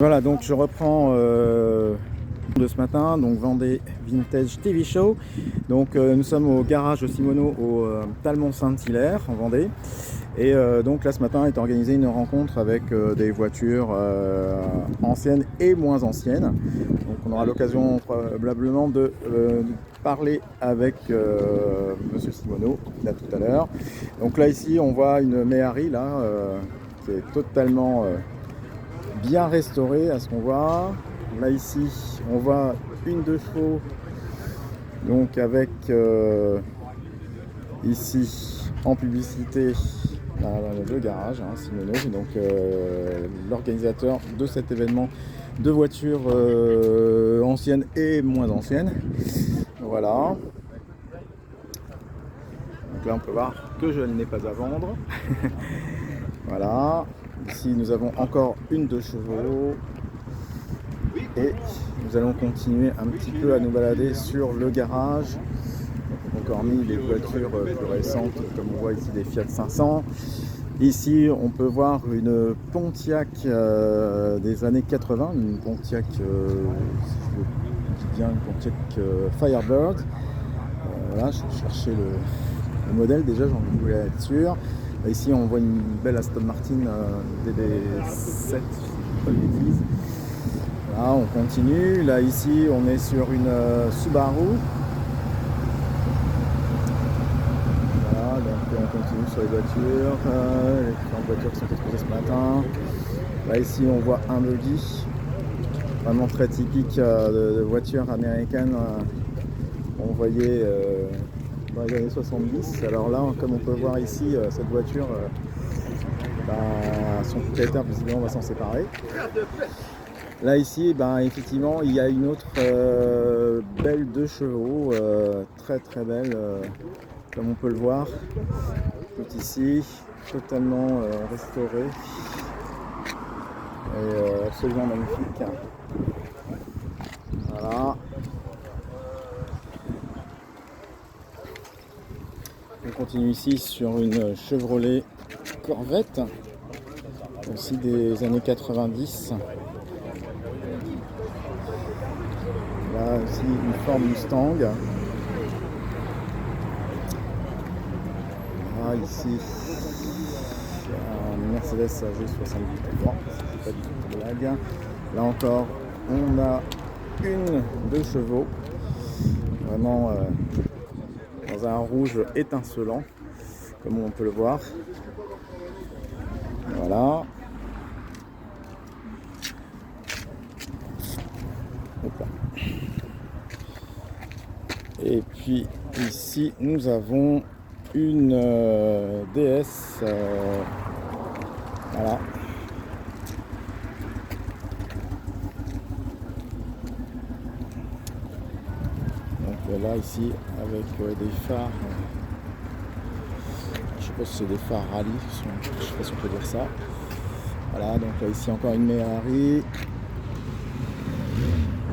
Voilà, donc je reprends de ce matin, donc Vendée Vintage TV Show. Donc nous sommes au garage Simoneau au Talmont-Saint-Hilaire en Vendée. Et donc là ce matin est organisée une rencontre avec des voitures anciennes et moins anciennes. Donc on aura l'occasion probablement de parler avec Monsieur Simoneau là tout à l'heure. Donc là ici on voit une Méhari là qui est totalement bien restaurée à ce qu'on voit. Là ici on voit une 2 chevaux donc avec ici en publicité le garage Simoneau, donc l'organisateur de cet événement de voitures anciennes et moins anciennes. Voilà, donc là on peut voir que je n'ai pas à vendre. Voilà, ici nous avons encore une 2 chevaux et nous allons continuer un petit peu à nous balader sur le garage. Donc, encore mis les voitures plus récentes, comme on voit ici des Fiat 500. Ici on peut voir une Pontiac des années 80, une Pontiac, si je dis bien, une Pontiac Firebird. Voilà, je cherchais le modèle déjà, j'en voulais être sûr. Ici on voit une belle Aston Martin DB7, si je ne dis pas de bêtises. Là on continue, là ici on est sur une Subaru. Voilà, donc on continue sur les voitures, les différentes voitures qui sont exposées ce matin. Là ici on voit un buggy, vraiment très typique de voiture américaine qu'on voyait dans les années 70. Alors là, comme on peut voir ici, cette voiture, son propriétaire visiblement va s'en séparer. Là ici, effectivement, il y a une autre belle 2 chevaux, très très belle, comme on peut le voir, tout ici, totalement restaurée et absolument magnifique. Voilà. On continue ici sur une Chevrolet Corvette, aussi des années 90. Là aussi une Ford Mustang. Là ici un Mercedes AG63, c'est pas du tout une blague. Là encore on a une 2 chevaux, vraiment dans un rouge étincelant, comme on peut le voir. Voilà. Hop là. Et puis ici nous avons une DS. Voilà. Donc là ici avec des phares. Je sais pas si c'est des phares rallye, je sais pas si on peut dire ça. Voilà, donc là ici encore une Méhari.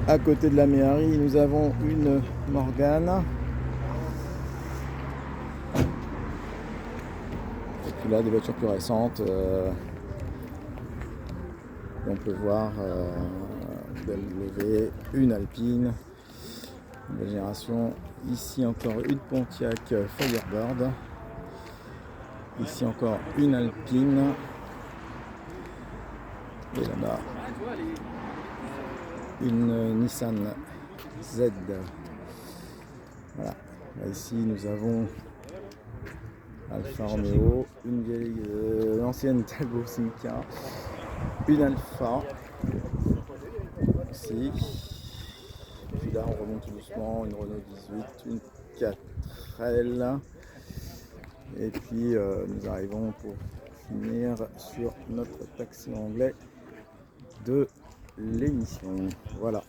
À côté de la Méhari, nous avons une Morgane. Et puis là, des voitures plus récentes. On peut voir BMW, une Alpine, nouvelle génération. Ici encore une Pontiac Firebird. Ici encore une Alpine. Et là-bas, une Nissan Z. Voilà. Là, ici, nous avons Alfa Romeo, une vieille ancienne Talbot Simca, une Alfa ici. Puis là, on remonte tout doucement, une Renault 18, une 4L. Et puis, nous arrivons pour finir sur notre taxi anglais de l'émission. Voilà.